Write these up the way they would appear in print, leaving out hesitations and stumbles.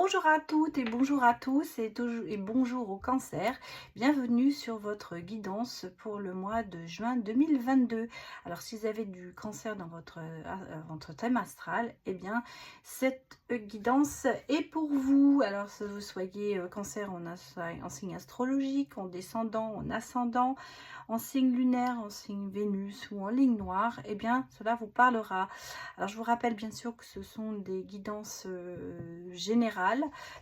Bonjour à toutes et bonjour à tous et bonjour au cancer. Bienvenue sur votre guidance pour le mois de juin 2022. Alors si vous avez du cancer dans votre thème astral, eh bien cette guidance est pour vous. Alors si vous soyez cancer en signe astrologique, en descendant, en ascendant, en signe lunaire, en signe Vénus ou en ligne noire, eh bien cela vous parlera. Alors je vous rappelle bien sûr que ce sont des guidances générales,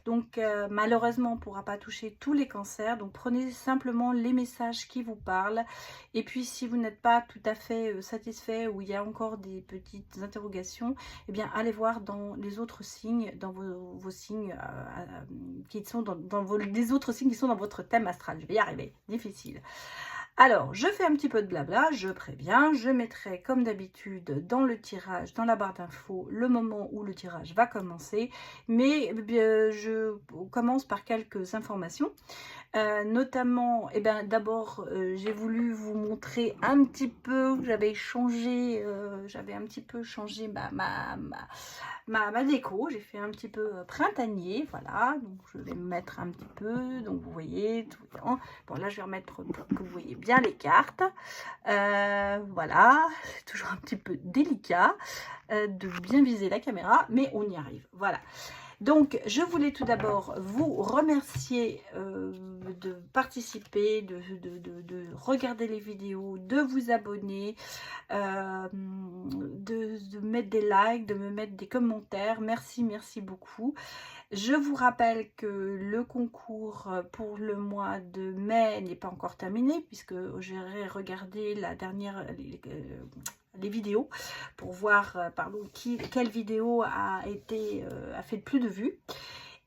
donc malheureusement on ne pourra pas toucher tous les cancers, donc prenez simplement les messages qui vous parlent, et puis si vous n'êtes pas tout à fait satisfait ou il y a encore des petites interrogations, eh bien allez voir dans les autres signes, dans vos signes qui sont les autres signes qui sont dans votre thème astral. Je vais y arriver, difficile. Alors, je fais un petit peu de blabla, je préviens, je mettrai comme d'habitude dans le tirage, dans la barre d'infos, le moment où le tirage va commencer, mais je commence par quelques informations. Notamment, d'abord, j'ai voulu vous montrer un petit peu, j'avais un petit peu changé ma déco, j'ai fait un petit peu printanier, voilà, donc je vais me mettre un petit peu, donc vous voyez, tout bien. Bon là je vais remettre pour que vous voyez bien les cartes, voilà, c'est toujours un petit peu délicat de bien viser la caméra, mais on y arrive, voilà. Donc, je voulais tout d'abord vous remercier de participer, de regarder les vidéos, de vous abonner, de mettre des likes, de me mettre des commentaires. Merci, merci beaucoup. Je vous rappelle que le concours pour le mois de mai n'est pas encore terminé, puisque j'ai regardé les vidéos pour voir quelle vidéo a fait le plus de vues.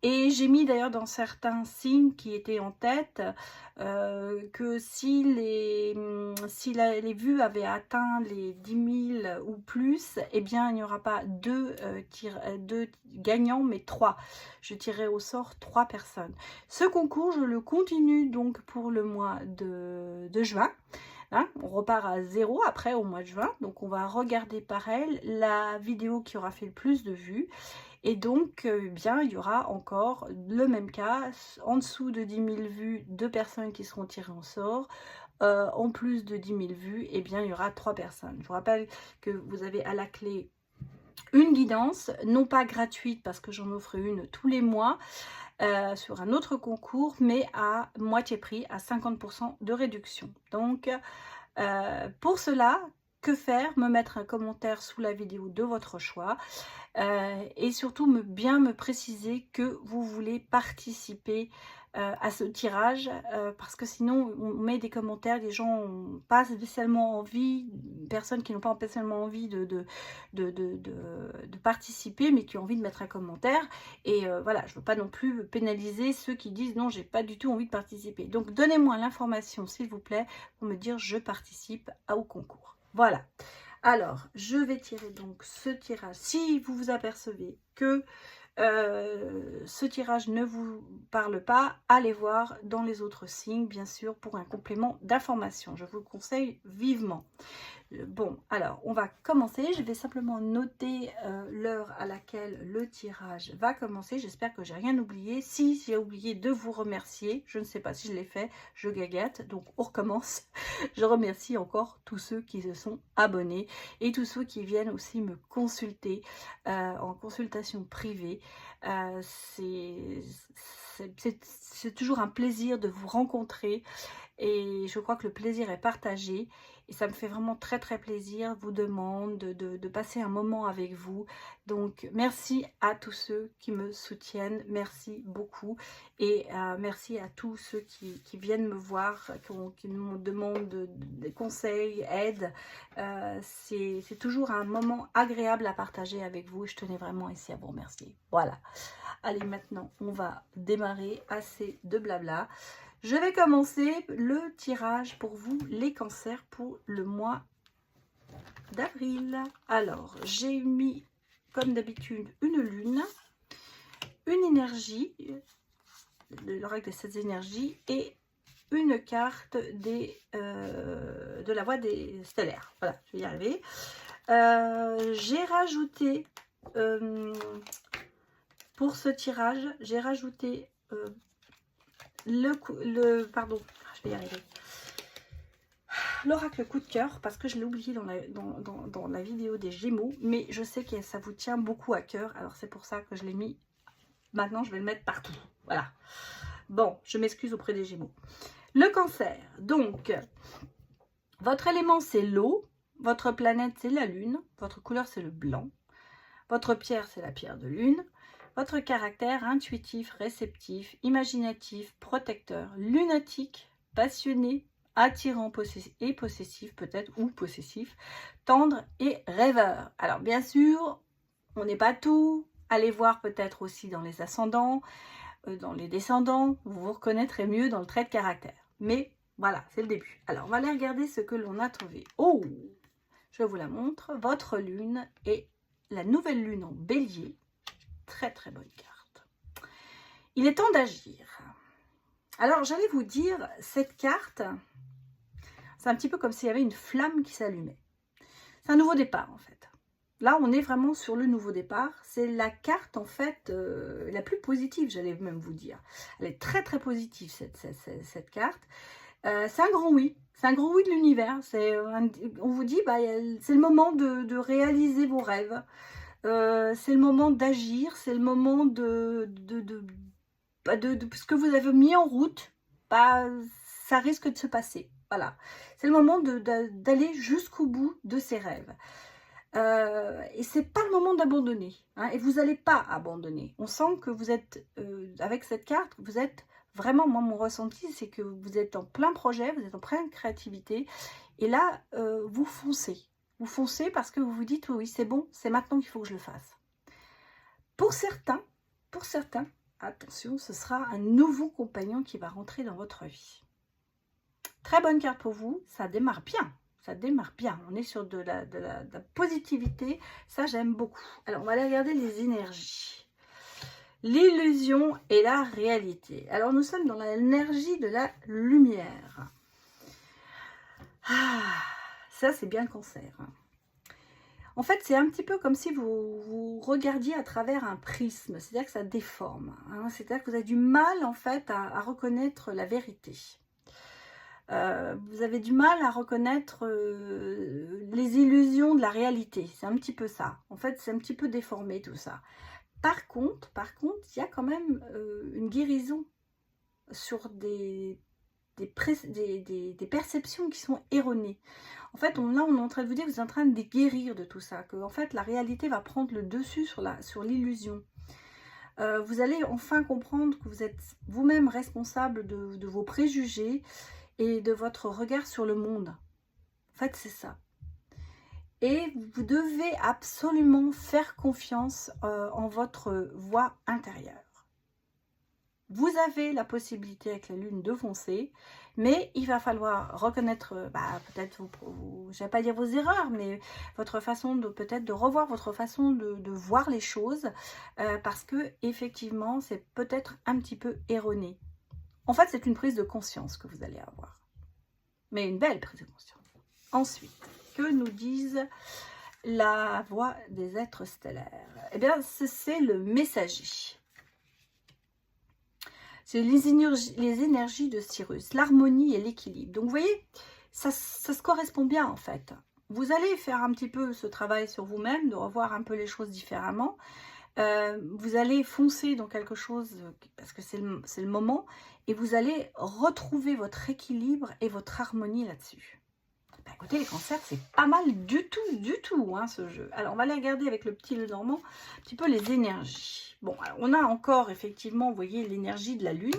Et j'ai mis d'ailleurs dans certains signes qui étaient en tête que si les vues avaient atteint les 10 000 ou plus, eh bien il n'y aura pas deux gagnants, mais 3. Je tirerai au sort 3 personnes. Ce concours, je le continue donc pour le mois de juin. Hein, on repart à 0 après au mois de juin, donc on va regarder par elle la vidéo qui aura fait le plus de vues, et donc bien il y aura encore le même cas, en dessous de 10 000 vues, 2 personnes qui seront tirées au sort, en plus de 10 000 vues, et bien il y aura 3 personnes. Je vous rappelle que vous avez à la clé une guidance, non pas gratuite parce que j'en offre une tous les mois, sur un autre concours, mais à moitié prix, à 50% de réduction. Donc pour cela, que faire? Me mettre un commentaire sous la vidéo de votre choix, et surtout bien me préciser que vous voulez participer à ce tirage, parce que sinon on met des commentaires, les gens n'ont pas spécialement envie, personnes qui n'ont pas spécialement envie de participer, mais qui ont envie de mettre un commentaire, et voilà, je ne veux pas non plus pénaliser ceux qui disent non, j'ai pas du tout envie de participer. Donc donnez-moi l'information s'il vous plaît pour me dire je participe au concours. Voilà. Alors, je vais tirer donc ce tirage. Si vous vous apercevez que ce tirage ne vous parle pas, allez voir dans les autres signes, bien sûr, pour un complément d'information. Je vous le conseille vivement. Bon, alors, on va commencer. Je vais simplement noter l'heure à laquelle le tirage va commencer. J'espère que j'ai rien oublié. Si j'ai oublié de vous remercier, je ne sais pas si je l'ai fait, je gagate, donc on recommence. Je remercie encore tous ceux qui se sont abonnés et tous ceux qui viennent aussi me consulter en consultation privée. C'est toujours un plaisir de vous rencontrer, et je crois que le plaisir est partagé, et ça me fait vraiment très très plaisir, vous demande de passer un moment avec vous. Donc merci à tous ceux qui me soutiennent, merci beaucoup, et merci à tous ceux qui viennent me voir, qui me demandent des conseils, aide. C'est toujours un moment agréable à partager avec vous, et je tenais vraiment ici à vous remercier. Voilà, allez, maintenant on va démarrer, assez de blabla. Je vais commencer le tirage pour vous, les cancers, pour le mois d'avril. Alors, j'ai mis, comme d'habitude, une lune, une énergie, l'oracle des 7 énergies, et une carte de la voie des stellaires. Voilà, je vais y arriver. J'ai rajouté Pour ce tirage, j'ai rajouté pardon, je vais y arriver. L'oracle coup de cœur, parce que je l'ai oublié dans la vidéo des Gémeaux, mais je sais que ça vous tient beaucoup à cœur, alors c'est pour ça que je l'ai mis. Maintenant, je vais le mettre partout. Voilà. Bon, je m'excuse auprès des Gémeaux. Le Cancer, donc, votre élément, c'est l'eau. Votre planète, c'est la Lune. Votre couleur, c'est le blanc. Votre pierre, c'est la pierre de lune. Votre caractère, intuitif, réceptif, imaginatif, protecteur, lunatique, passionné, attirant et possessif peut-être, ou possessif, tendre et rêveur. Alors, bien sûr, on n'est pas tout. Allez voir peut-être aussi dans les ascendants, dans les descendants, vous vous reconnaîtrez mieux dans le trait de caractère. Mais voilà, c'est le début. Alors, on va aller regarder ce que l'on a trouvé. Oh, je vous la montre. Votre lune est la nouvelle lune en bélier. Très, très bonne carte. Il est temps d'agir. Alors, j'allais vous dire, cette carte, c'est un petit peu comme s'il y avait une flamme qui s'allumait. C'est un nouveau départ, en fait. Là, on est vraiment sur le nouveau départ. C'est la carte, en fait, la plus positive, j'allais même vous dire. Elle est très, très positive, cette carte. C'est un grand oui. C'est un grand oui de l'univers. On vous dit, bah, c'est le moment de réaliser vos rêves. C'est le moment d'agir. C'est le moment de ce que vous avez mis en route. Bah, ça risque de se passer. Voilà. C'est le moment d'aller jusqu'au bout de ses rêves. Et c'est pas le moment d'abandonner, hein, et vous n'allez pas abandonner. On sent que vous êtes, avec cette carte, vous êtes vraiment, moi mon ressenti, c'est que vous êtes en plein projet, vous êtes en pleine créativité, et là, vous foncez. Vous foncez parce que vous vous dites, oui, c'est bon, c'est maintenant qu'il faut que je le fasse. Pour certains, attention, ce sera un nouveau compagnon qui va rentrer dans votre vie. Très bonne carte pour vous, ça démarre bien. Ça démarre bien, on est sur de la positivité, ça j'aime beaucoup. Alors on va aller regarder les énergies. L'illusion et la réalité. Alors nous sommes dans l'énergie de la lumière. Ah, ça c'est bien le Cancer. En fait c'est un petit peu comme si vous regardiez à travers un prisme, c'est-à-dire que ça déforme. Hein, c'est-à-dire que vous avez du mal en fait à reconnaître la vérité. Vous avez du mal à reconnaître les illusions de la réalité. C'est un petit peu ça. En fait, c'est un petit peu déformé tout ça. Par contre, il y a quand même une guérison sur des perceptions qui sont erronées. En fait, là, on est en train de vous dire, vous êtes en train de guérir de tout ça. Que, en fait, la réalité va prendre le dessus sur l'illusion. Vous allez enfin comprendre que vous êtes vous-même responsable de vos préjugés et de votre regard sur le monde. En fait, c'est ça. Et vous devez absolument faire confiance en votre voix intérieure. Vous avez la possibilité avec la lune de foncer, mais il va falloir reconnaître, peut-être, je ne vais pas dire vos erreurs, mais votre façon peut-être de revoir votre façon de voir les choses, parce que effectivement, c'est peut-être un petit peu erroné. En fait, c'est une prise de conscience que vous allez avoir. Mais une belle prise de conscience. Ensuite, que nous disent la voix des êtres stellaires? Eh bien, c'est le messager. C'est les énergies de Cyrus, l'harmonie et l'équilibre. Donc, vous voyez, ça se correspond bien, en fait. Vous allez faire un petit peu ce travail sur vous-même, de revoir un peu les choses différemment. Vous allez foncer dans quelque chose parce que c'est le moment, et vous allez retrouver votre équilibre et votre harmonie là-dessus. Bah, écoutez, les cancers, c'est pas mal du tout, hein, ce jeu. Alors, on va aller regarder avec le petit Lenormand un petit peu les énergies. Bon, alors, on a encore, effectivement, vous voyez, l'énergie de la lune,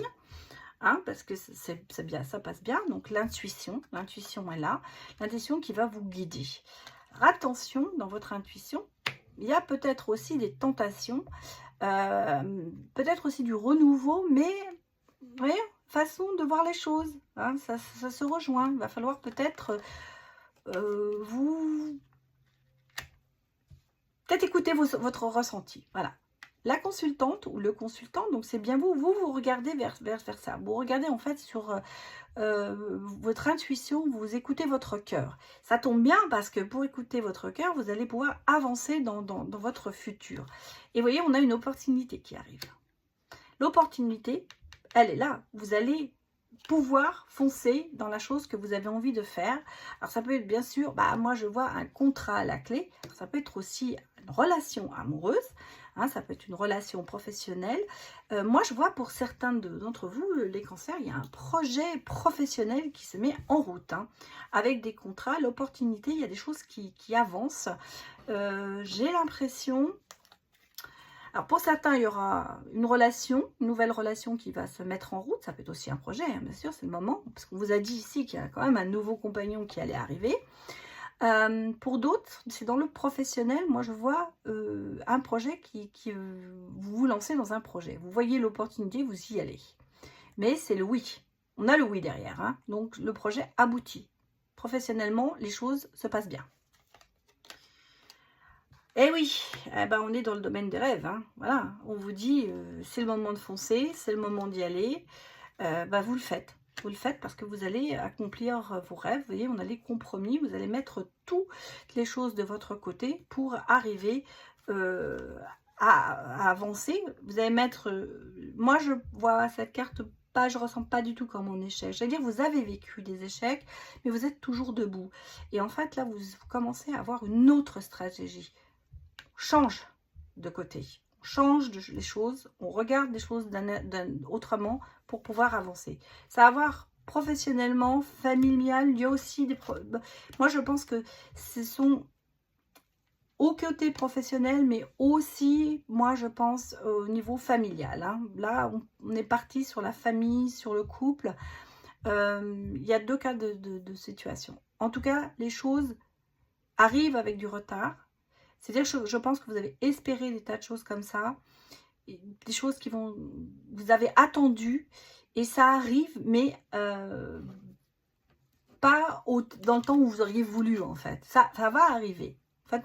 hein, parce que c'est bien, ça passe bien. Donc, l'intuition est là. L'intuition qui va vous guider. Alors, attention, dans votre intuition, il y a peut-être aussi des tentations, peut-être aussi du renouveau, mais vous voyez, façon de voir les choses, hein, ça se rejoint. Il va falloir peut-être vous écouter votre ressenti. Voilà. la consultante ou le consultant, donc c'est bien vous, vous regardez vers ça. Vous regardez en fait sur votre intuition, vous écoutez votre cœur. Ça tombe bien parce que pour écouter votre cœur, vous allez pouvoir avancer dans votre futur. Et vous voyez, on a une opportunité qui arrive. L'opportunité, elle est là. Vous allez pouvoir foncer dans la chose que vous avez envie de faire. Alors ça peut être bien sûr, moi je vois un contrat à la clé. Ça peut être aussi une relation amoureuse. Hein, ça peut être une relation professionnelle. Moi je vois pour certains d'entre vous, les cancers, il y a un projet professionnel qui se met en route. Hein, avec des contrats, l'opportunité, il y a des choses qui avancent. J'ai l'impression... Alors pour certains, il y aura une nouvelle relation qui va se mettre en route. Ça peut être aussi un projet, hein, bien sûr, c'est le moment. Parce qu'on vous a dit ici qu'il y a quand même un nouveau compagnon qui allait arriver. Pour d'autres, c'est dans le professionnel. Moi, je vois un projet vous vous lancez dans un projet. Vous voyez l'opportunité, vous y allez. Mais c'est le oui. On a le oui derrière. Hein. Donc le projet aboutit. Professionnellement, les choses se passent bien. Eh oui, on est dans le domaine des rêves. Hein. Voilà, on vous dit, c'est le moment de foncer, c'est le moment d'y aller. Vous le faites. Vous le faites parce que vous allez accomplir vos rêves. Vous voyez, on a les compromis. Vous allez mettre toutes les choses de votre côté pour arriver à avancer. Vous allez mettre... moi, je vois cette carte pas, je ne ressens pas du tout comme un échec. C'est-à-dire, vous avez vécu des échecs, mais vous êtes toujours debout. Et en fait, là, vous commencez à avoir une autre stratégie. Change de côté, on change les choses, on regarde les choses autrement pour pouvoir avancer. Ça va avoir professionnellement, familial, il y a aussi des... Moi, je pense que ce sont au côté professionnel, mais aussi, moi, je pense au niveau familial. Hein. Là, on est parti sur la famille, sur le couple. Il y a deux cas de situation. En tout cas, les choses arrivent avec du retard. C'est-à-dire que je pense que vous avez espéré des tas de choses comme ça, des choses vous avez attendu, et ça arrive, mais pas dans le temps où vous auriez voulu, en fait. Ça va arriver. En fait,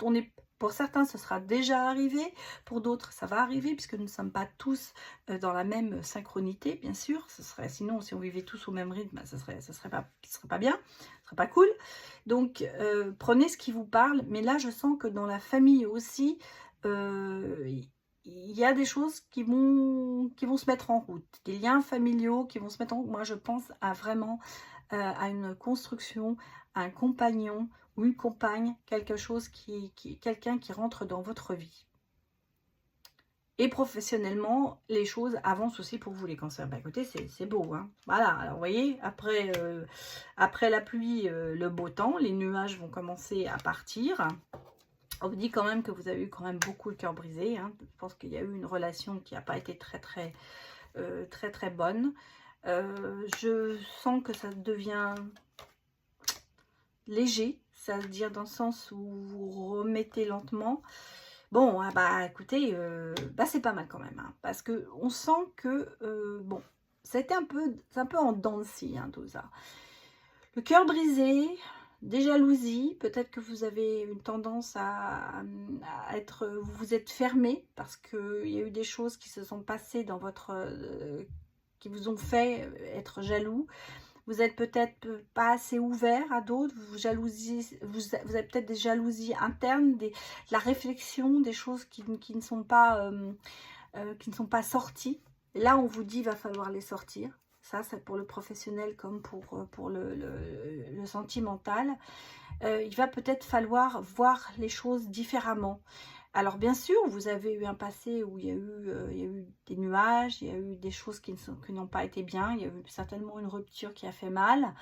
pour certains, ce sera déjà arrivé. Pour d'autres, ça va arriver, puisque nous ne sommes pas tous dans la même synchronité, bien sûr. Sinon, si on vivait tous au même rythme, ça serait pas bien. Ce serait pas cool. Donc, prenez ce qui vous parle. Mais là, je sens que dans la famille aussi, il y a des choses qui vont se mettre en route. Des liens familiaux qui vont se mettre en route. Moi, je pense vraiment à une construction, à un compagnon ou une compagne, quelque chose quelqu'un qui rentre dans votre vie. Et professionnellement, les choses avancent aussi pour vous, les cancers. Écoutez, c'est beau. Hein. Voilà, alors vous voyez, après la pluie, le beau temps, les nuages vont commencer à partir. On vous dit quand même que vous avez eu quand même beaucoup le cœur brisé. Hein. Je pense qu'il y a eu une relation qui n'a pas été très bonne. Je sens que ça devient léger, ça veut dire dans le sens où vous remettez lentement. Bon, écoutez, c'est pas mal quand même, hein, parce que on sent que, c'est un peu en dents de scie, hein, tout ça. Le cœur brisé, des jalousies, peut-être que vous avez une tendance à être, vous êtes fermé, parce qu'il y a eu des choses qui se sont passées dans votre, qui vous ont fait être jaloux. Vous êtes peut-être pas assez ouvert à d'autres, vous avez peut-être des jalousies internes, de la réflexion, des choses qui ne sont pas sorties. Là, on vous dit qu'il va falloir les sortir. Ça, c'est pour le professionnel comme pour le sentimental. Il va peut-être falloir voir les choses différemment. Alors bien sûr, vous avez eu un passé où il y a eu des nuages, il y a eu des choses qui n'ont pas été bien, il y a eu certainement une rupture qui a fait mal,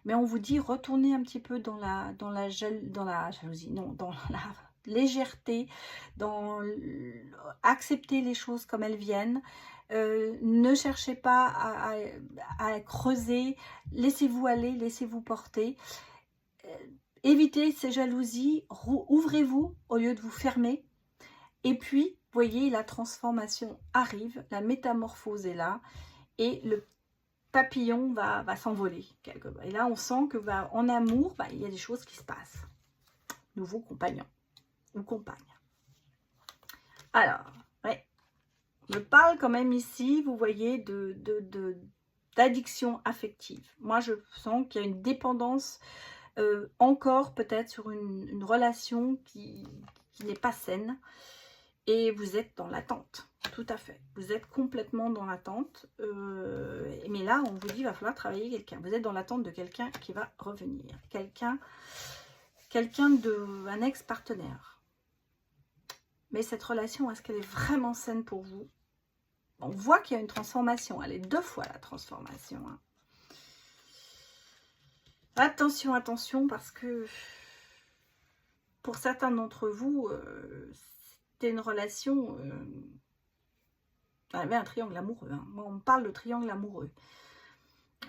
mais on vous dit retournez un petit peu dans la jalousie, non, dans la légèreté, accepter les choses comme elles viennent, ne cherchez pas à creuser, laissez-vous aller, laissez-vous porter. Évitez ces jalousies, ouvrez-vous au lieu de vous fermer. Et puis, voyez, la transformation arrive, la métamorphose est là, et le papillon va s'envoler quelque part. Et là, on sent que en amour, il y a des choses qui se passent. Nouveau compagnon ou compagne. Alors, ouais, me parle quand même ici, vous voyez, d'addiction affective. Moi, je sens qu'il y a une dépendance encore peut-être sur une relation qui n'est pas saine. Et vous êtes dans l'attente, tout à fait. Vous êtes complètement dans l'attente. Mais là, on vous dit, il va falloir travailler quelqu'un. Vous êtes dans l'attente de quelqu'un qui va revenir. Un ex-partenaire. Mais cette relation, est-ce qu'elle est vraiment saine pour vous? On voit qu'il y a une transformation. Elle est 2 fois la transformation. Hein. Attention, attention, parce que pour certains d'entre vous, c'était une relation... il y avait un triangle amoureux. Hein. Moi, on me parle de triangle amoureux.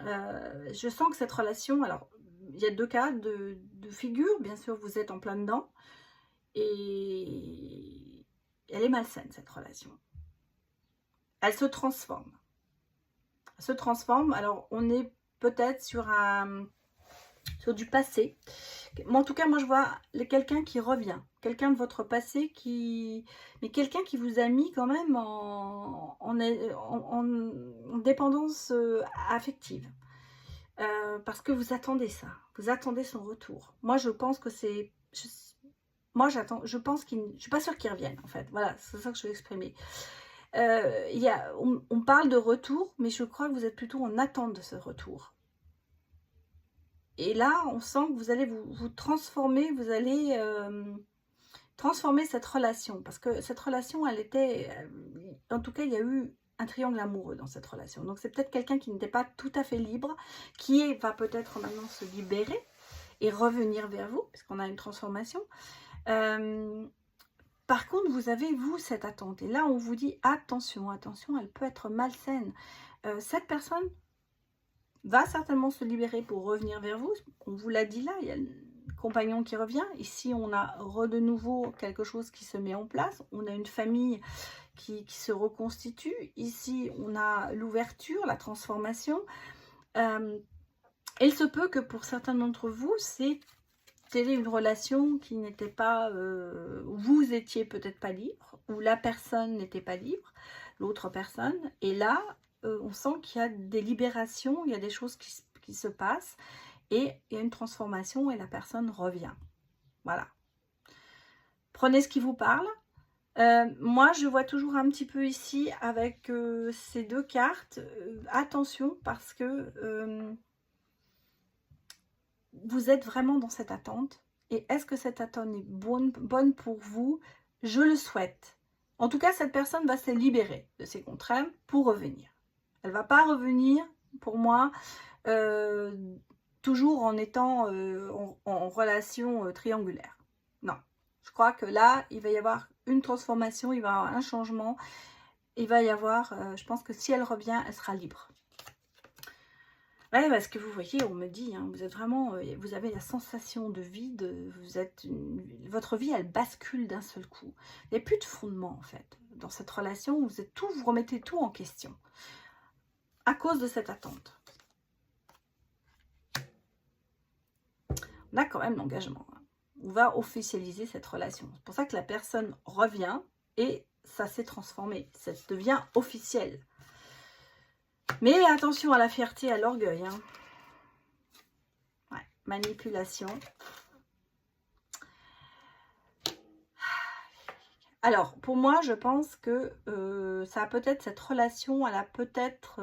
Je sens que cette relation... Alors, il y a 2 cas de figure. Bien sûr, vous êtes en plein dedans. Et elle est malsaine, cette relation. Elle se transforme. Elle se transforme. Alors, on est peut-être sur du passé. Mais en tout cas, moi, je vois quelqu'un qui revient. Quelqu'un de votre passé mais quelqu'un qui vous a mis quand même en dépendance affective. Parce que vous attendez ça. Vous attendez son retour. Moi, je pense que c'est... Moi, j'attends. Je pense qu'il... Je suis pas sûre qu'il revienne, en fait. Voilà, c'est ça que je veux exprimer. On parle de retour, mais je crois que vous êtes plutôt en attente de ce retour. Et là, on sent que vous allez vous transformer, vous allez transformer cette relation. Parce que cette relation, elle était... en tout cas, il y a eu un triangle amoureux dans cette relation. Donc, c'est peut-être quelqu'un qui n'était pas tout à fait libre, va peut-être maintenant se libérer et revenir vers vous, puisqu'on a une transformation. Par contre, vous avez, vous, cette attente. Et là, on vous dit, attention, attention, elle peut être malsaine. Cette personne va certainement se libérer pour revenir vers vous. On vous l'a dit là, il y a le compagnon qui revient. Ici, on a de nouveau quelque chose qui se met en place. On a une famille qui se reconstitue. Ici, on a l'ouverture, la transformation. Il se peut que pour certains d'entre vous, c'était une relation qui n'était pas... vous étiez peut-être pas libre, ou la personne n'était pas libre, l'autre personne. Et là, on sent qu'il y a des libérations, il y a des choses qui se passent, et il y a une transformation et la personne revient. Voilà. Prenez ce qui vous parle. Moi, je vois toujours un petit peu ici avec ces 2 cartes. Attention, parce que vous êtes vraiment dans cette attente. Et est-ce que cette attente est bonne pour vous? Je le souhaite. En tout cas, cette personne va se libérer de ses contraintes pour revenir. Elle ne va pas revenir, pour moi, toujours en étant en relation triangulaire. Non. Je crois que là, il va y avoir une transformation, il va y avoir un changement. Il va y avoir, je pense que si elle revient, elle sera libre. Ouais, parce que vous voyez, on me dit, hein, vous êtes vraiment, vous avez la sensation de vide, votre vie, elle bascule d'un seul coup. Il n'y a plus de fondement, en fait. Dans cette relation, vous remettez tout en question. À cause de cette attente. On a quand même l'engagement. Hein. On va officialiser cette relation. C'est pour ça que la personne revient et ça s'est transformé. Ça devient officiel. Mais attention à la fierté, à l'orgueil. Hein. Ouais, manipulation. Alors, pour moi, je pense que ça a peut-être, cette relation, elle a peut-être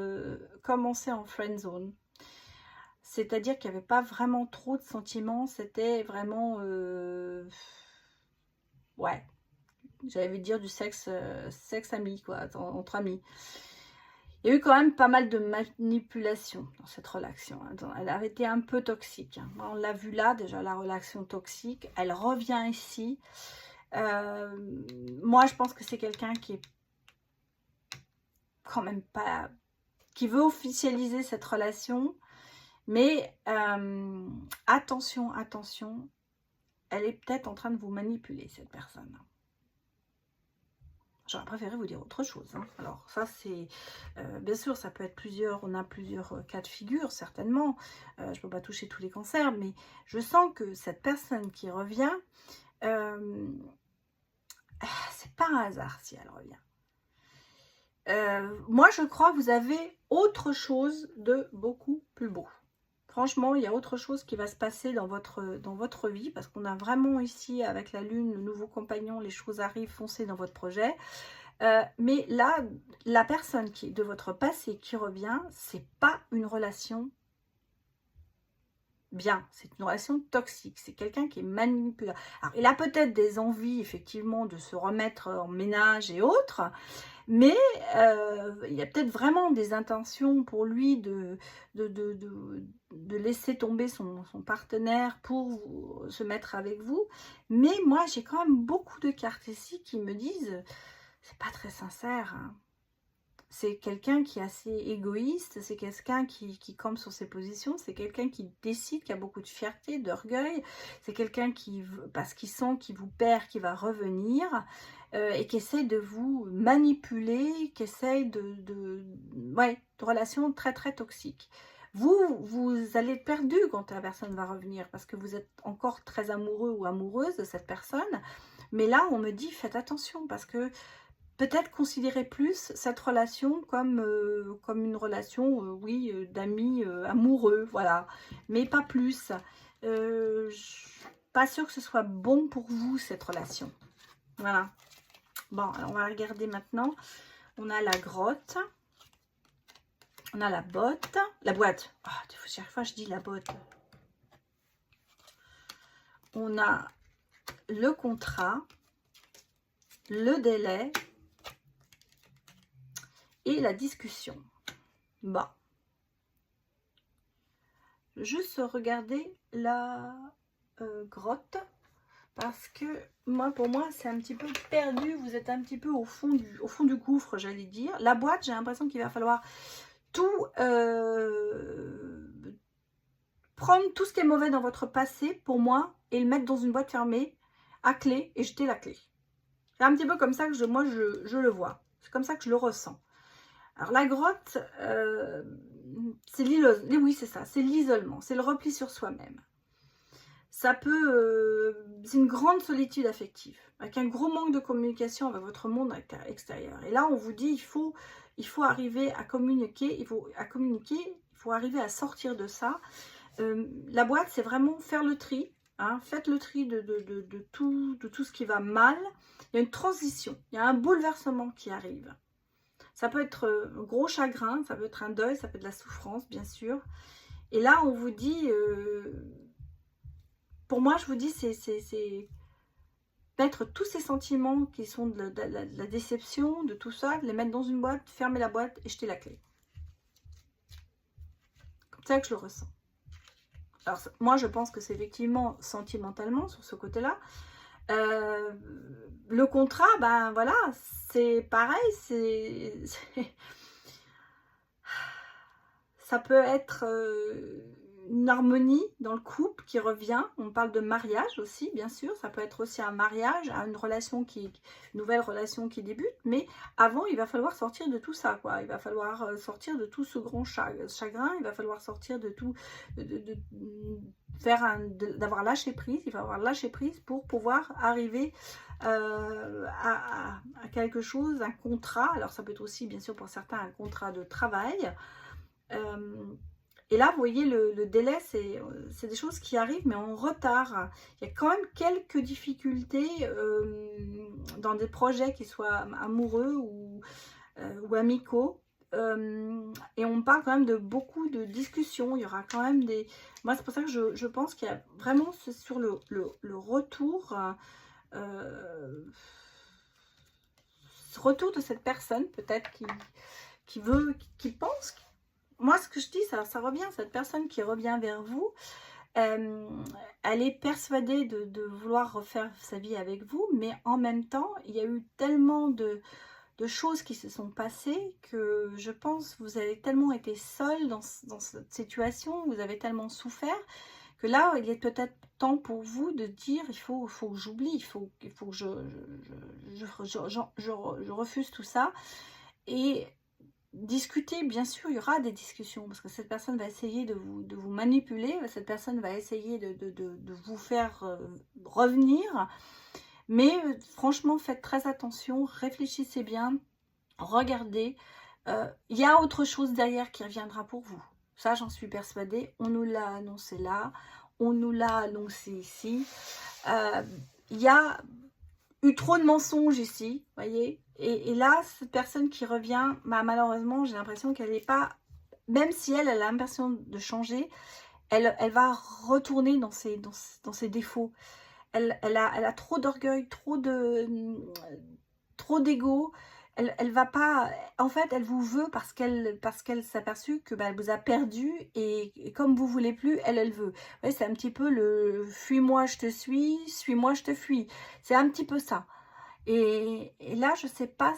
commencé en friend zone. C'est-à-dire qu'il n'y avait pas vraiment trop de sentiments. C'était vraiment... ouais, j'allais dire du sexe ami, quoi, entre amis. Il y a eu quand même pas mal de manipulation dans cette relation. Elle avait été un peu toxique. Hein. On l'a vu là, déjà, la relation toxique. Elle revient ici. Moi, je pense que c'est quelqu'un qui est quand même pas... qui veut officialiser cette relation. Mais attention, attention. Elle est peut-être en train de vous manipuler, cette personne. J'aurais préféré vous dire autre chose. Hein. Alors ça c'est... bien sûr, ça peut être plusieurs... On a plusieurs cas de figure, certainement. Je ne peux pas toucher tous les cancers, mais je sens que cette personne qui revient... c'est pas un hasard si elle revient. moi, je crois que vous avez autre chose de beaucoup plus beau. Franchement, il y a autre chose qui va se passer dans votre vie, parce qu'on a vraiment ici, avec la lune, le nouveau compagnon, les choses arrivent, foncez dans votre projet. Mais là, la personne qui de votre passé qui revient, c'est pas une relation bien, c'est une relation toxique, c'est quelqu'un qui est manipulateur. Alors, il a peut-être des envies, effectivement, de se remettre en ménage et autres, mais il y a peut-être vraiment des intentions pour lui de, de, de, de laisser tomber son partenaire pour se mettre avec vous. Mais moi, j'ai quand même beaucoup de cartes ici qui me disent, c'est pas très sincère, hein. C'est quelqu'un qui est assez égoïste, c'est quelqu'un qui campe sur ses positions, c'est quelqu'un qui décide, qui a beaucoup de fierté, d'orgueil, c'est quelqu'un qui, parce qu'il sent qu'il vous perd, qui va revenir, et qui essaie de vous manipuler, qui essaie ouais, de relations très très toxiques. Vous allez être perdu quand la personne va revenir, parce que vous êtes encore très amoureux ou amoureuse de cette personne, mais là on me dit faites attention, parce que peut-être considérer plus cette relation comme une relation, oui, d'amis amoureux, voilà, mais pas plus. Je suis pas sûre que ce soit bon pour vous, cette relation. Voilà. Bon, alors on va regarder maintenant. On a la grotte. On a la botte. La boîte. Ah, chaque fois je dis la botte. On a le contrat, le délai et la discussion. Bon. Juste regarder la grotte, parce que moi, pour moi, c'est un petit peu perdu. Vous êtes un petit peu au fond du gouffre, j'allais dire. La boîte, j'ai l'impression qu'il va falloir tout prendre tout ce qui est mauvais dans votre passé, pour moi, et le mettre dans une boîte fermée, à clé, et jeter la clé. C'est un petit peu comme ça que moi, je le vois. C'est comme ça que je le ressens. Alors la grotte, c'est oui, c'est ça, c'est l'isolement, c'est le repli sur soi-même. Ça peut, c'est une grande solitude affective, avec un gros manque de communication avec votre monde extérieur. Et là, on vous dit, il faut arriver à communiquer, il faut arriver à sortir de ça. La boîte, c'est vraiment faire le tri. Hein, faites le tri de tout ce qui va mal. Il y a une transition, il y a un bouleversement qui arrive. Ça peut être un gros chagrin, ça peut être un deuil, ça peut être de la souffrance, bien sûr. Et là, on vous dit, pour moi, je vous dis, c'est mettre tous ces sentiments qui sont de la déception, de tout ça, de les mettre dans une boîte, fermer la boîte et jeter la clé. Comme ça que je le ressens. Alors, moi, je pense que c'est effectivement sentimentalement sur ce côté-là. Le contrat, ben voilà, c'est pareil, ça peut être une harmonie dans le couple qui revient. On parle de mariage aussi, bien sûr. Ça peut être aussi un mariage, une relation une nouvelle relation qui débute. Mais avant, il va falloir sortir de tout ça, quoi. Il va falloir sortir de tout ce grand chagrin. Il va falloir sortir de tout, d'avoir lâché prise. Il va avoir lâché prise pour pouvoir arriver à quelque chose, un contrat. Alors ça peut être aussi, bien sûr, pour certains, un contrat de travail. Et là, vous voyez, le délai, c'est des choses qui arrivent, mais en retard. Il y a quand même quelques difficultés dans des projets qui soient amoureux ou amicaux. Et on parle quand même de beaucoup de discussions. Il y aura quand même des... Moi, c'est pour ça que je pense qu'il y a vraiment sur le retour... retour de cette personne, peut-être, qui pense... Moi, ce que je dis, ça revient, cette personne qui revient vers vous, elle est persuadée de vouloir refaire sa vie avec vous, mais en même temps, il y a eu tellement de choses qui se sont passées que je pense que vous avez tellement été seul dans cette situation, vous avez tellement souffert, que là, il est peut-être temps pour vous de dire, il faut que j'oublie, il faut que je refuse tout ça. Et discuter, bien sûr, il y aura des discussions, parce que cette personne va essayer de vous manipuler, cette personne va essayer de vous faire revenir, mais franchement, faites très attention, réfléchissez bien, regardez, il y a autre chose derrière qui reviendra pour vous. Ça, j'en suis persuadée. On nous l'a annoncé là, on nous l'a annoncé ici. Il y a eu trop de mensonges ici, voyez. Et là, cette personne qui revient, bah, malheureusement, j'ai l'impression qu'elle n'est pas, même si elle a l'impression de changer, elle va retourner dans ses défauts. Elle a trop d'orgueil, trop d'ego. Elle va pas, en fait, elle vous veut parce qu'elle s'est aperçue que bah, elle vous a perdu et comme vous voulez plus, elle veut. Ouais, c'est un petit peu le fuis-moi, je te suis-moi, je te fuis. C'est un petit peu ça. Et là, je sais pas.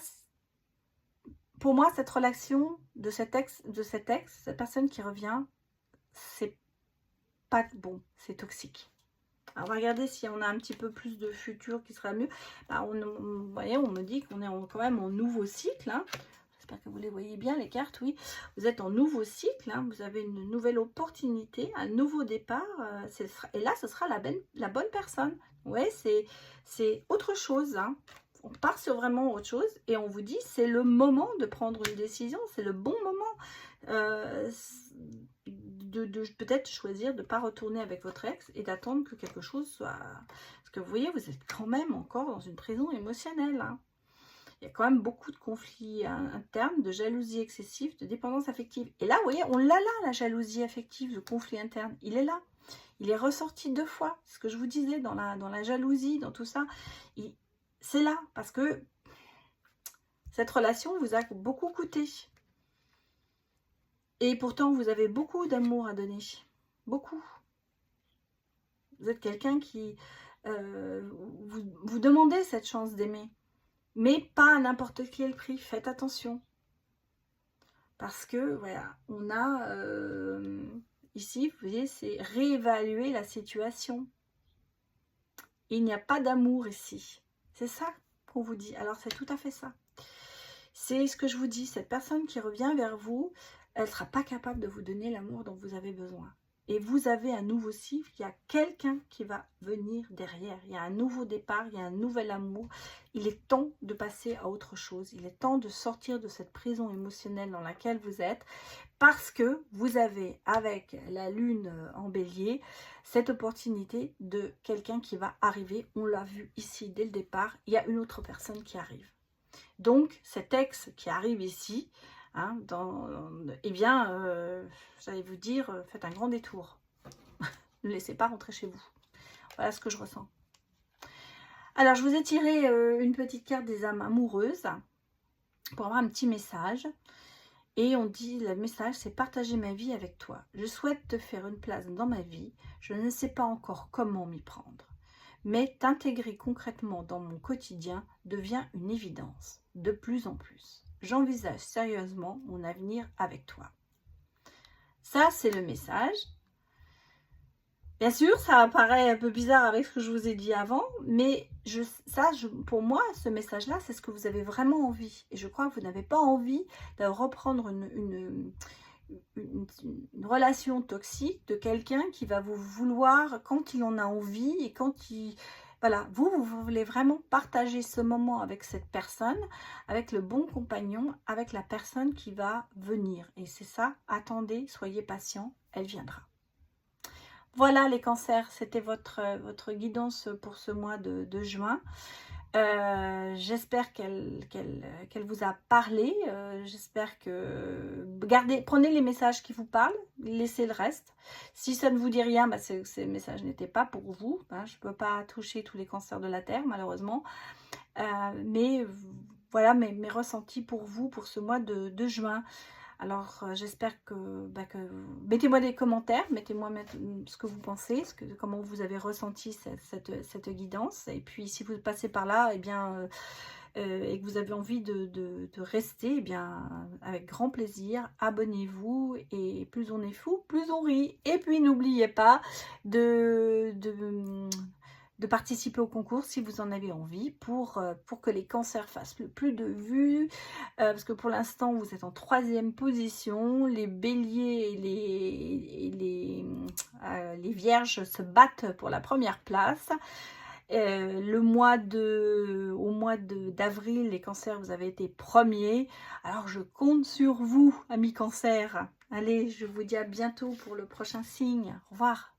Pour moi, cette relation de cet ex, cette personne qui revient, c'est pas bon, c'est toxique. Alors, on va regarder si on a un petit peu plus de futur qui sera mieux. Bah, vous voyez, on me dit qu'on est quand même en nouveau cycle. Hein. J'espère que vous les voyez bien, les cartes, oui. Vous êtes en nouveau cycle, hein. Vous avez une nouvelle opportunité, un nouveau départ. Et là, ce sera la bonne personne. Ouais, c'est autre chose. Hein. On part sur vraiment autre chose et on vous dit c'est le moment de prendre une décision, c'est le bon moment. De peut-être choisir de ne pas retourner avec votre ex et d'attendre que quelque chose soit... Parce que vous voyez, vous êtes quand même encore dans une prison émotionnelle. Hein. Il y a quand même beaucoup de conflits internes, de jalousie excessive, de dépendance affective. Et là, vous voyez, on l'a là, la jalousie affective, le conflit interne. Il est là. Il est ressorti 2 fois. Ce que je vous disais dans la jalousie, dans tout ça. C'est là, parce que cette relation vous a beaucoup coûté. Et pourtant, vous avez beaucoup d'amour à donner. Beaucoup. Vous êtes quelqu'un qui... vous demandez cette chance d'aimer. Mais pas à n'importe quel prix. Faites attention. Parce que, voilà, on a... ici, vous voyez, c'est réévaluer la situation. Il n'y a pas d'amour ici. C'est ça qu'on vous dit. Alors, c'est tout à fait ça. C'est ce que je vous dis. Cette personne qui revient vers vous... elle ne sera pas capable de vous donner l'amour dont vous avez besoin. Et vous avez un nouveau cycle, il y a quelqu'un qui va venir derrière. Il y a un nouveau départ, il y a un nouvel amour. Il est temps de passer à autre chose. Il est temps de sortir de cette prison émotionnelle dans laquelle vous êtes. Parce que vous avez, avec la lune en bélier, cette opportunité de quelqu'un qui va arriver. On l'a vu ici dès le départ, il y a une autre personne qui arrive. Donc, cet ex qui arrive ici... Hein, eh bien, j'allais vous dire, faites un grand détour. Ne laissez pas rentrer chez vous. Voilà ce que je ressens. Alors, je vous ai tiré une petite carte des âmes amoureuses pour avoir un petit message. Et on dit, le message, c'est partager ma vie avec toi. Je souhaite te faire une place dans ma vie. Je ne sais pas encore comment m'y prendre. Mais t'intégrer concrètement dans mon quotidien devient une évidence, de plus en plus. J'envisage sérieusement mon avenir avec toi. Ça, c'est le message. Bien sûr, ça apparaît un peu bizarre avec ce que je vous ai dit avant, mais pour moi, ce message-là, c'est ce que vous avez vraiment envie. Et je crois que vous n'avez pas envie de reprendre une relation toxique de quelqu'un qui va vous vouloir quand il en a envie et quand il... Voilà, vous voulez vraiment partager ce moment avec cette personne, avec le bon compagnon, avec la personne qui va venir. Et c'est ça, attendez, soyez patient, elle viendra. Voilà les cancers, c'était votre guidance pour ce mois de juin. J'espère qu'elle vous a parlé. J'espère que... prenez les messages qui vous parlent, laissez le reste. Si ça ne vous dit rien, bah ces messages n'étaient pas pour vous. Hein, je ne peux pas toucher tous les cancers de la Terre, malheureusement. Mais voilà mes ressentis pour vous, pour ce mois de juin. Alors, j'espère que mettez-moi des commentaires, mettez-moi ce que vous pensez, comment vous avez ressenti cette guidance. Et puis, si vous passez par là, eh bien, et que vous avez envie de rester, eh bien, avec grand plaisir, abonnez-vous. Et plus on est fou, plus on rit. Et puis, n'oubliez pas de participer au concours si vous en avez envie pour que les cancers fassent le plus de vues, parce que pour l'instant vous êtes en 3e position, les béliers et les vierges se battent pour la première place Au mois d'avril, les cancers, vous avez été premiers. Alors, je compte sur vous, amis cancers. Allez, je vous dis à bientôt pour le prochain signe. Au revoir.